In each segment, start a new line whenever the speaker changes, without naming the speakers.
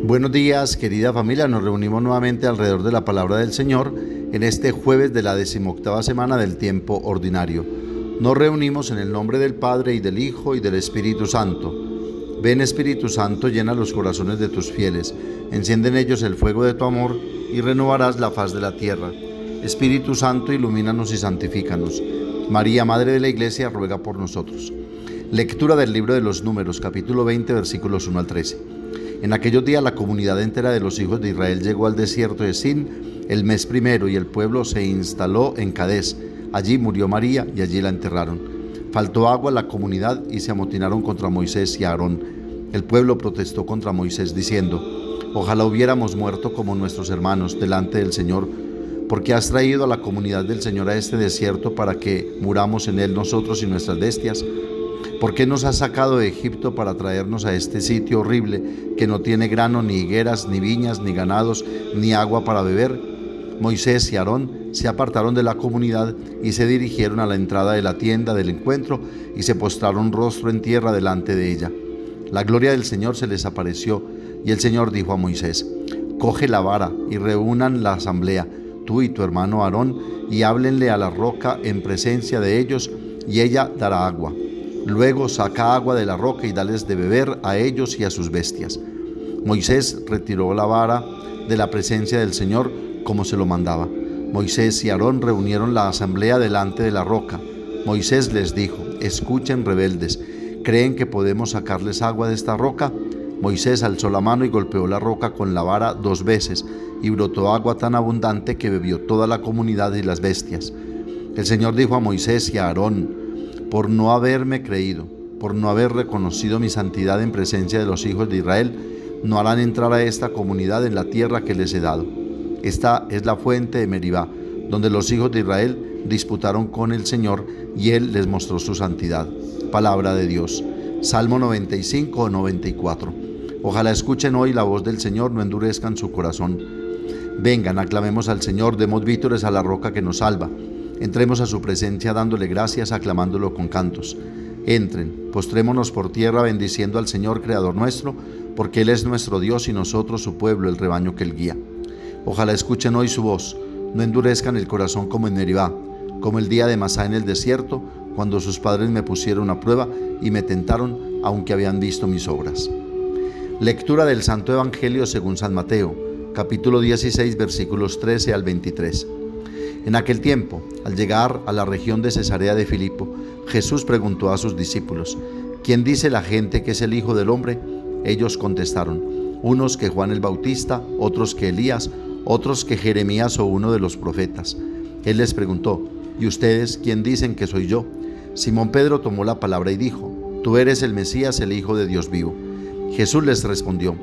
Buenos días, querida familia. Nos reunimos nuevamente alrededor de la palabra del Señor en este jueves de la 18ª semana del tiempo ordinario. Nos reunimos en el nombre del Padre y del Hijo y del Espíritu Santo. Ven, Espíritu Santo, llena los corazones de tus fieles, enciende en ellos el fuego de tu amor y renovarás la faz de la tierra. Espíritu Santo, ilumínanos y santifícanos. María, Madre de la Iglesia, ruega por nosotros. Lectura del libro de los Números, capítulo 20, versículos 1 al 13. En aquellos días la comunidad entera de los hijos de Israel llegó al desierto de Sin el mes primero, y el pueblo se instaló en Cadés. Allí murió María y allí la enterraron. Faltó agua a la comunidad y se amotinaron contra Moisés y Aarón. El pueblo protestó contra Moisés diciendo: ojalá hubiéramos muerto como nuestros hermanos delante del Señor, porque has traído a la comunidad del Señor a este desierto para que muramos en él nosotros y nuestras bestias. ¿Por qué nos has sacado de Egipto para traernos a este sitio horrible que no tiene grano, ni higueras, ni viñas, ni ganados, ni agua para beber? Moisés y Aarón se apartaron de la comunidad y se dirigieron a la entrada de la tienda del encuentro y se postraron rostro en tierra delante de ella. La gloria del Señor se les apareció y el Señor dijo a Moisés: coge la vara y reúnan la asamblea, tú y tu hermano Aarón, y háblenle a la roca en presencia de ellos, y ella dará agua. Luego saca agua de la roca y dales de beber a ellos y a sus bestias. Moisés retiró la vara de la presencia del Señor como se lo mandaba. Moisés y Aarón reunieron la asamblea delante de la roca. Moisés les dijo: escuchen, rebeldes, ¿creen que podemos sacarles agua de esta roca? Moisés alzó la mano y golpeó la roca con la vara 2 veces, y brotó agua tan abundante que bebió toda la comunidad y las bestias. El Señor dijo a Moisés y a Aarón: por no haberme creído, por no haber reconocido mi santidad en presencia de los hijos de Israel, no harán entrar a esta comunidad en la tierra que les he dado. Esta es la fuente de Meribá, donde los hijos de Israel disputaron con el Señor y Él les mostró su santidad. Palabra de Dios. Salmo 95 o 94. Ojalá escuchen hoy la voz del Señor, no endurezcan su corazón. Vengan, aclamemos al Señor, demos vítores a la roca que nos salva. Entremos a su presencia dándole gracias, aclamándolo con cantos. Entren, postrémonos por tierra bendiciendo al Señor, Creador nuestro, porque Él es nuestro Dios y nosotros su pueblo, el rebaño que Él guía. Ojalá escuchen hoy su voz, no endurezcan el corazón como en Meribá, como el día de Masá en el desierto, cuando sus padres me pusieron a prueba y me tentaron, aunque habían visto mis obras. Lectura del Santo Evangelio según San Mateo, capítulo 16, versículos 13 al 23. En aquel tiempo, al llegar a la región de Cesarea de Filipo, Jesús preguntó a sus discípulos: ¿quién dice la gente que es el Hijo del Hombre? Ellos contestaron: unos que Juan el Bautista, otros que Elías, otros que Jeremías o uno de los profetas. Él les preguntó: ¿y ustedes quién dicen que soy yo? Simón Pedro tomó la palabra y dijo: tú eres el Mesías, el Hijo de Dios vivo. Jesús les respondió: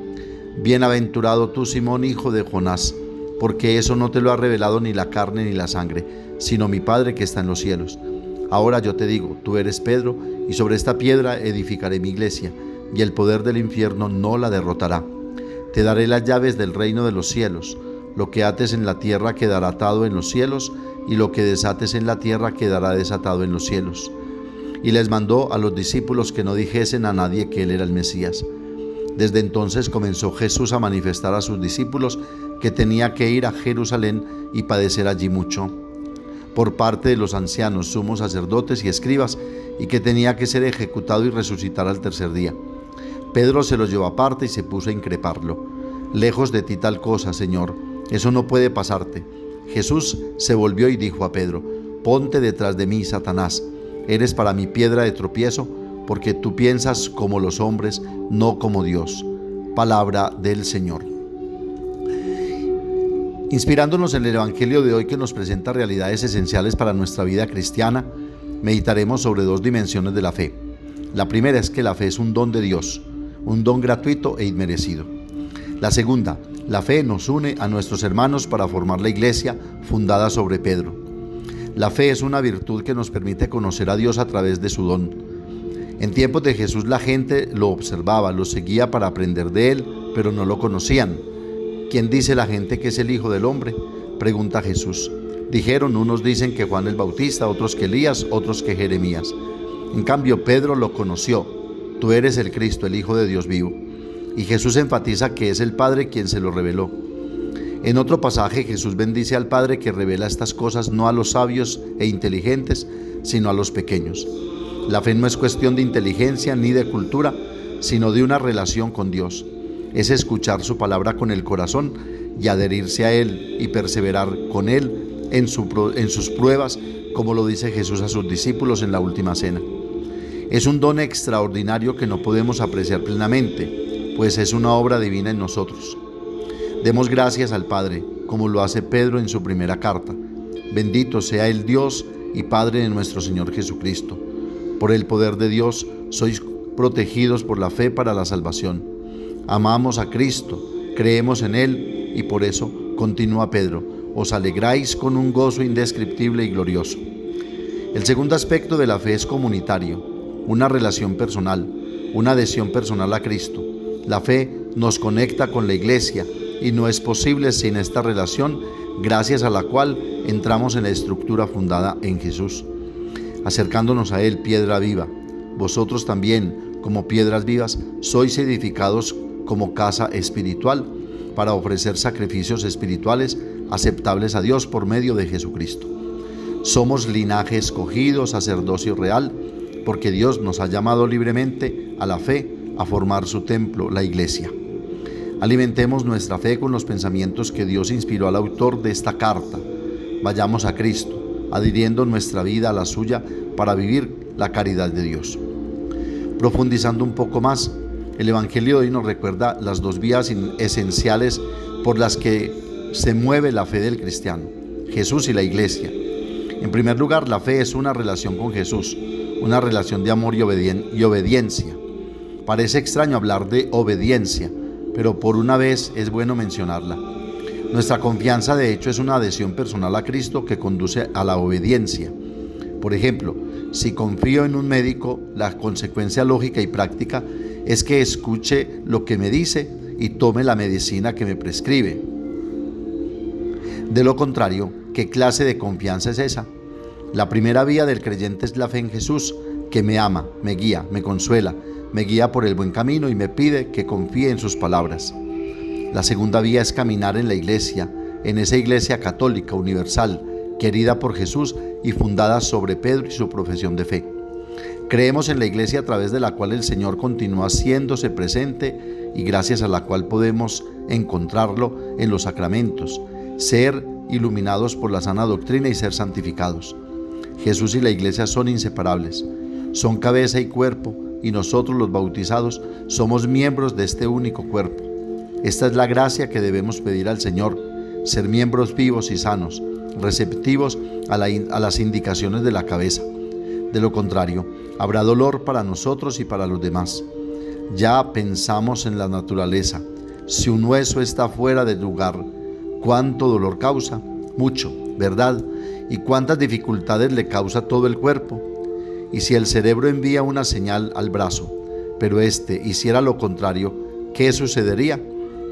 bienaventurado tú, Simón, hijo de Jonás, porque eso no te lo ha revelado ni la carne ni la sangre, sino mi Padre que está en los cielos. Ahora yo te digo, tú eres Pedro, y sobre esta piedra edificaré mi iglesia, y el poder del infierno no la derrotará. Te daré las llaves del reino de los cielos. Lo que ates en la tierra quedará atado en los cielos, y lo que desates en la tierra quedará desatado en los cielos. Y les mandó a los discípulos que no dijesen a nadie que él era el Mesías. Desde entonces comenzó Jesús a manifestar a sus discípulos que tenía que ir a Jerusalén y padecer allí mucho por parte de los ancianos, sumos sacerdotes y escribas, y que tenía que ser ejecutado y resucitar al tercer día. Pedro se los llevó aparte y se puso a increparlo: lejos de ti tal cosa, Señor, eso no puede pasarte. Jesús se volvió y dijo a Pedro: ponte detrás de mí, Satanás, eres para mí piedra de tropiezo, porque tú piensas como los hombres, no como Dios. Palabra del Señor. Inspirándonos en el Evangelio de hoy, que nos presenta realidades esenciales para nuestra vida cristiana, meditaremos sobre 2 dimensiones de la fe. La primera es que la fe es un don de Dios, un don gratuito e inmerecido. La segunda, la fe nos une a nuestros hermanos para formar la iglesia fundada sobre Pedro. La fe es una virtud que nos permite conocer a Dios a través de su don. En tiempos de Jesús la gente lo observaba, lo seguía para aprender de él, pero no lo conocían. ¿Quién dice la gente que es el Hijo del Hombre?, pregunta Jesús. Dijeron: unos dicen que Juan el Bautista, otros que Elías, otros que Jeremías. En cambio Pedro lo conoció: tú eres el Cristo, el Hijo de Dios vivo. y Jesús enfatiza que es el Padre quien se lo reveló. En otro pasaje Jesús bendice al Padre que revela estas cosas no a los sabios e inteligentes, sino a los pequeños. La fe no es cuestión de inteligencia ni de cultura, sino de una relación con Dios. Es escuchar su palabra con el corazón y adherirse a Él y perseverar con Él en sus pruebas, como lo dice Jesús a sus discípulos en la última cena. Es un don extraordinario que no podemos apreciar plenamente, pues es una obra divina en nosotros. Demos gracias al Padre, como lo hace Pedro en su primera carta. Bendito sea el Dios y Padre de nuestro Señor Jesucristo. Por el poder de Dios sois protegidos por la fe para la salvación. Amamos a Cristo, creemos en Él y por eso, continúa Pedro, os alegráis con un gozo indescriptible y glorioso. El segundo aspecto de la fe es comunitario, una relación personal, una adhesión personal a Cristo. La fe nos conecta con la Iglesia y no es posible sin esta relación, gracias a la cual entramos en la estructura fundada en Jesús, acercándonos a Él, piedra viva. Vosotros también, como piedras vivas, sois edificados como casa espiritual para ofrecer sacrificios espirituales aceptables a Dios por medio de Jesucristo. Somos linaje escogido, sacerdocio real, porque Dios nos ha llamado libremente a la fe, a formar su templo, la Iglesia. Alimentemos nuestra fe con los pensamientos que Dios inspiró al autor de esta carta. Vayamos a Cristo, adhiriendo nuestra vida a la suya para vivir la caridad de Dios. Profundizando un poco más, el Evangelio de hoy nos recuerda las dos vías esenciales por las que se mueve la fe del cristiano, Jesús y la Iglesia. En primer lugar, la fe es una relación con Jesús, una relación de amor y obediencia. Parece extraño hablar de obediencia, pero por una vez es bueno mencionarla. Nuestra confianza, de hecho, es una adhesión personal a Cristo que conduce a la obediencia. Por ejemplo, si confío en un médico, la consecuencia lógica y práctica es que escuche lo que me dice y tome la medicina que me prescribe. De lo contrario, ¿qué clase de confianza es esa? La primera vía del creyente es la fe en Jesús, que me ama, me guía, me consuela, me guía por el buen camino y me pide que confíe en sus palabras. La segunda vía es caminar en la Iglesia, en esa Iglesia católica universal, querida por Jesús y fundada sobre Pedro y su profesión de fe. Creemos en la Iglesia a través de la cual el Señor continúa haciéndose presente y gracias a la cual podemos encontrarlo en los sacramentos, ser iluminados por la sana doctrina y ser santificados. Jesús y la Iglesia son inseparables, son cabeza y cuerpo, y nosotros los bautizados somos miembros de este único cuerpo. Esta es la gracia que debemos pedir al Señor, ser miembros vivos y sanos, receptivos a las indicaciones de la cabeza. De lo contrario, habrá dolor para nosotros y para los demás. Ya pensamos en la naturaleza. Si un hueso está fuera del lugar, ¿cuánto dolor causa? Mucho, ¿verdad? ¿Y cuántas dificultades le causa todo el cuerpo? Y si el cerebro envía una señal al brazo, pero éste hiciera lo contrario, ¿qué sucedería?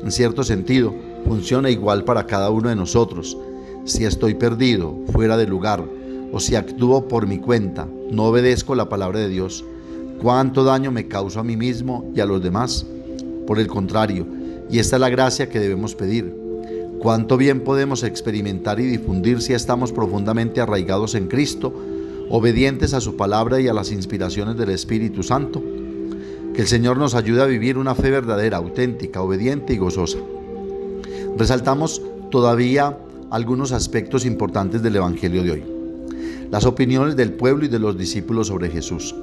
En cierto sentido, funciona igual para cada uno de nosotros. Si estoy perdido, fuera de lugar, o si actúo por mi cuenta, no obedezco la palabra de Dios, ¿cuánto daño me causo a mí mismo y a los demás? Por el contrario, y esta es la gracia que debemos pedir, ¿cuánto bien podemos experimentar y difundir si estamos profundamente arraigados en Cristo, obedientes a su palabra y a las inspiraciones del Espíritu Santo? Que el Señor nos ayude a vivir una fe verdadera, auténtica, obediente y gozosa. Resaltamos todavía algunos aspectos importantes del Evangelio de hoy. Las opiniones del pueblo y de los discípulos sobre Jesús.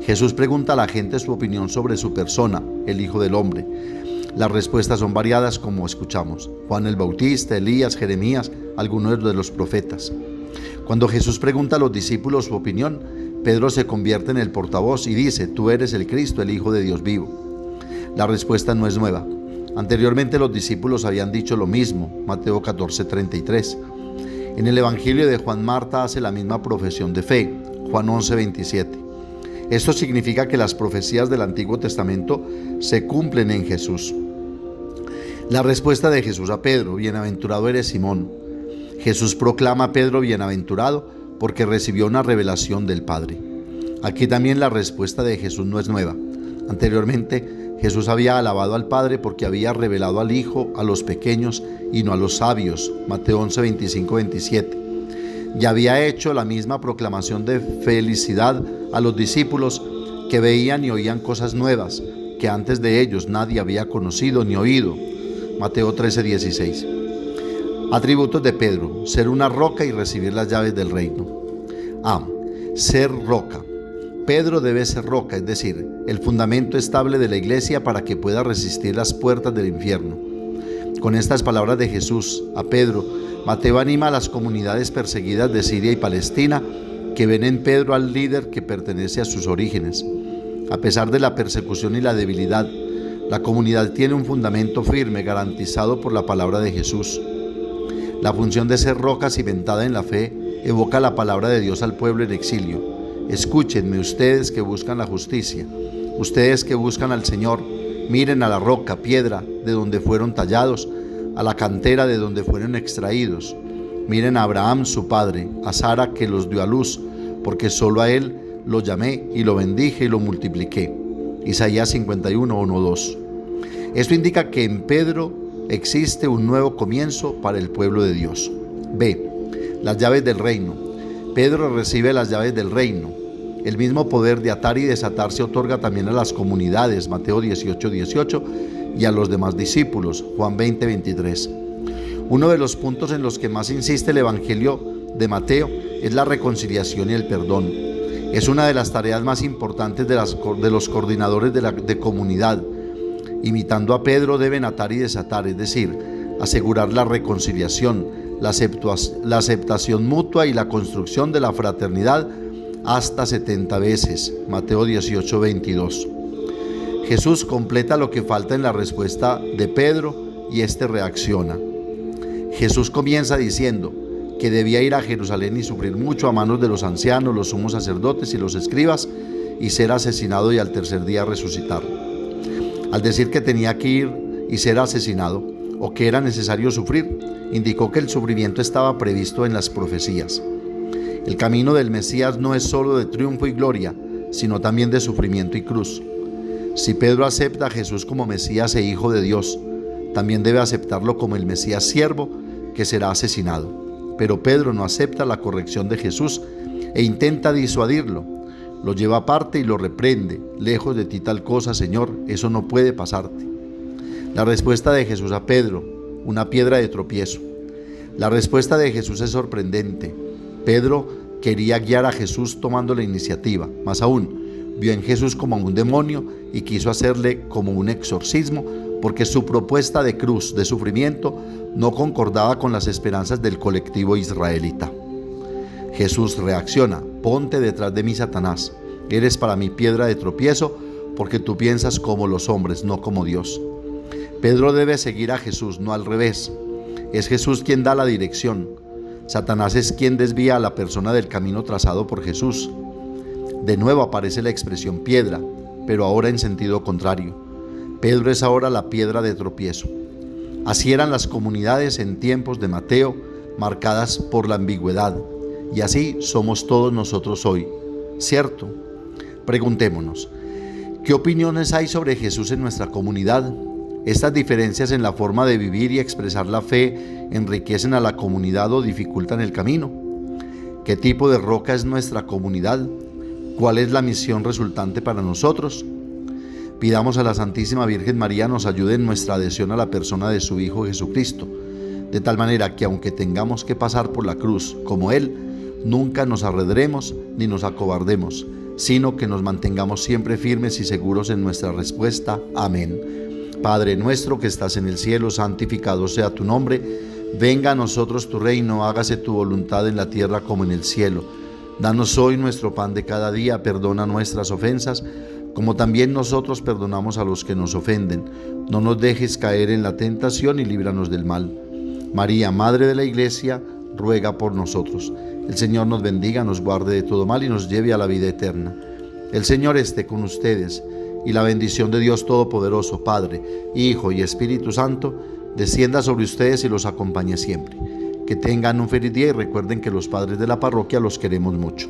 Jesús pregunta a la gente su opinión sobre su persona, el Hijo del Hombre. Las respuestas son variadas, como escuchamos: Juan el Bautista, Elías, Jeremías, algunos de los profetas. Cuando Jesús pregunta a los discípulos su opinión, Pedro se convierte en el portavoz y dice: tú eres el Cristo, el Hijo de Dios vivo. La respuesta no es nueva. Anteriormente los discípulos habían dicho lo mismo, Mateo 14:33. En el Evangelio de Juan, Marta hace la misma profesión de fe, Juan 11:27. Esto significa que las profecías del Antiguo Testamento se cumplen en Jesús. La respuesta de Jesús a Pedro: bienaventurado eres Simón. Jesús proclama a Pedro bienaventurado porque recibió una revelación del Padre. Aquí también la respuesta de Jesús no es nueva. Anteriormente, Jesús había alabado al Padre porque había revelado al Hijo a los pequeños y no a los sabios. Mateo 11, 25, 27. Y había hecho la misma proclamación de felicidad a los discípulos que veían y oían cosas nuevas que antes de ellos nadie había conocido ni oído. Mateo 13, 16. Atributos de Pedro: ser una roca y recibir las llaves del reino. A. Ser roca. Pedro debe ser roca, es decir, el fundamento estable de la iglesia para que pueda resistir las puertas del infierno. Con estas palabras de Jesús a Pedro, Mateo anima a las comunidades perseguidas de Siria y Palestina que ven en Pedro al líder que pertenece a sus orígenes. A pesar de la persecución y la debilidad, la comunidad tiene un fundamento firme garantizado por la palabra de Jesús. La función de ser roca cimentada en la fe evoca la palabra de Dios al pueblo en exilio. Escúchenme ustedes que buscan la justicia, ustedes que buscan al Señor, miren a la roca, piedra de donde fueron tallados, a la cantera de donde fueron extraídos. Miren a Abraham su padre, a Sara que los dio a luz, porque solo a él lo llamé y lo bendije y lo multipliqué. Isaías 51, 1, 2. Esto indica que en Pedro existe un nuevo comienzo para el pueblo de Dios. B. Las llaves del reino. Pedro recibe las llaves del reino. El mismo poder de atar y desatar se otorga también a las comunidades, Mateo 18, 18, y a los demás discípulos, Juan 20, 23. Uno de los puntos en los que más insiste el Evangelio de Mateo es la reconciliación y el perdón. Es una de las tareas más importantes de los coordinadores de comunidad. Imitando a Pedro deben atar y desatar, es decir, asegurar la reconciliación, la aceptación mutua y la construcción de la fraternidad hasta 70 veces. Mateo 18, 22. Jesús completa lo que falta en la respuesta de Pedro y éste reacciona. Jesús comienza diciendo que debía ir a Jerusalén y sufrir mucho a manos de los ancianos, los sumos sacerdotes y los escribas y ser asesinado y al tercer día resucitar. Al decir que tenía que ir y ser asesinado, o que era necesario sufrir, indicó que el sufrimiento estaba previsto en las profecías. El camino del Mesías no es solo de triunfo y gloria, sino también de sufrimiento y cruz. Si Pedro acepta a Jesús como Mesías e Hijo de Dios, también debe aceptarlo como el Mesías siervo que será asesinado. Pero Pedro no acepta la corrección de Jesús e intenta disuadirlo. Lo lleva aparte y lo reprende: lejos de ti tal cosa, Señor, eso no puede pasarte. La respuesta de Jesús a Pedro: una piedra de tropiezo. La respuesta de Jesús es sorprendente. Pedro quería guiar a Jesús tomando la iniciativa. Más aún, vio en Jesús como a un demonio y quiso hacerle como un exorcismo, porque su propuesta de cruz, de sufrimiento, no concordaba con las esperanzas del colectivo israelita. Jesús reacciona: ponte detrás de mí, Satanás. Eres para mí piedra de tropiezo, porque tú piensas como los hombres, no como Dios. Pedro debe seguir a Jesús, no al revés. Es Jesús quien da la dirección. Satanás es quien desvía a la persona del camino trazado por Jesús. De nuevo aparece la expresión piedra, pero ahora en sentido contrario. Pedro es ahora la piedra de tropiezo. Así eran las comunidades en tiempos de Mateo, marcadas por la ambigüedad. Y así somos todos nosotros hoy, ¿cierto? Preguntémonos, ¿qué opiniones hay sobre Jesús en nuestra comunidad? ¿Estas diferencias en la forma de vivir y expresar la fe enriquecen a la comunidad o dificultan el camino? ¿Qué tipo de roca es nuestra comunidad? ¿Cuál es la misión resultante para nosotros? Pidamos a la Santísima Virgen María nos ayude en nuestra adhesión a la persona de su Hijo Jesucristo, de tal manera que aunque tengamos que pasar por la cruz como Él, nunca nos arredremos ni nos acobardemos, sino que nos mantengamos siempre firmes y seguros en nuestra respuesta. Amén. Padre nuestro que estás en el cielo, santificado sea tu nombre. Venga a nosotros tu reino, hágase tu voluntad en la tierra como en el cielo. Danos hoy nuestro pan de cada día, perdona nuestras ofensas, como también nosotros perdonamos a los que nos ofenden. No nos dejes caer en la tentación y líbranos del mal. María, Madre de la Iglesia, ruega por nosotros. El Señor nos bendiga, nos guarde de todo mal y nos lleve a la vida eterna. El Señor esté con ustedes, y la bendición de Dios Todopoderoso, Padre, Hijo y Espíritu Santo, descienda sobre ustedes y los acompañe siempre. Que tengan un feliz día y recuerden que los padres de la parroquia los queremos mucho.